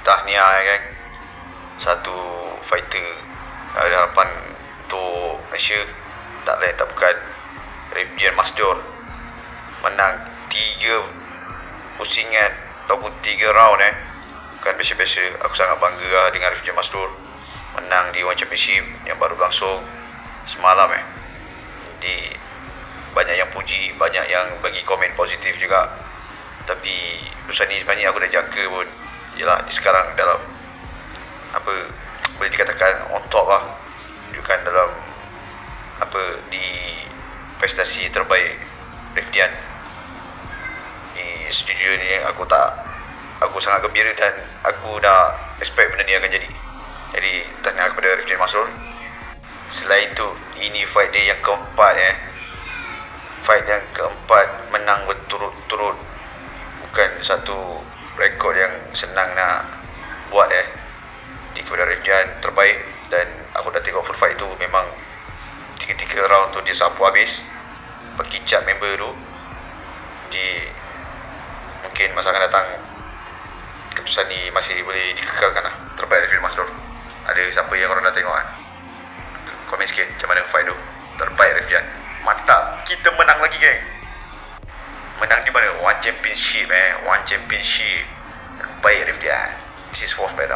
tahniah kan. Satu fighter ada harapan untuk Malaysia, tak lain tak bukan Rifdian Masdur, menang 3 pusingan ataupun 3 round Bukan biasa-biasa. Aku sangat bangga lah dengan Rifdian Masdur menang di One Championship yang baru berlangsung semalam Jadi banyak yang puji, banyak yang bagi komen positif juga. Tapi urusan ni sebenarnya aku dah jangka pun. Yelah, sekarang dalam boleh dikatakan on top lah. Bukan dalam di prestasi terbaik Rifdian. Ni sejujurnya aku sangat gembira dan aku dah expect benda ni akan jadi. Jadi tahniah kepada Rifdian Masdur. Selain itu, ini fight dia yang keempat Fight yang keempat menang berturut-turut. Bukan satu rekod yang senang nak buat di kepada Rifdian terbaik. Dan aku dah tengok full fight tu, memang 3 round tu dia sapu habis, berkicap member tu. Jadi mungkin masa akan datang keputusan ni masih boleh dikekalkan lah. Terbaik Rifdian Masdur. Ada siapa yang korang dah tengok komen sikit macam mana fight tu. Terbaik Rifdian, mantap. Kita menang lagi geng. Menang di mana? One Championship One Championship. Terbaik Rifdian. This is Force Battle.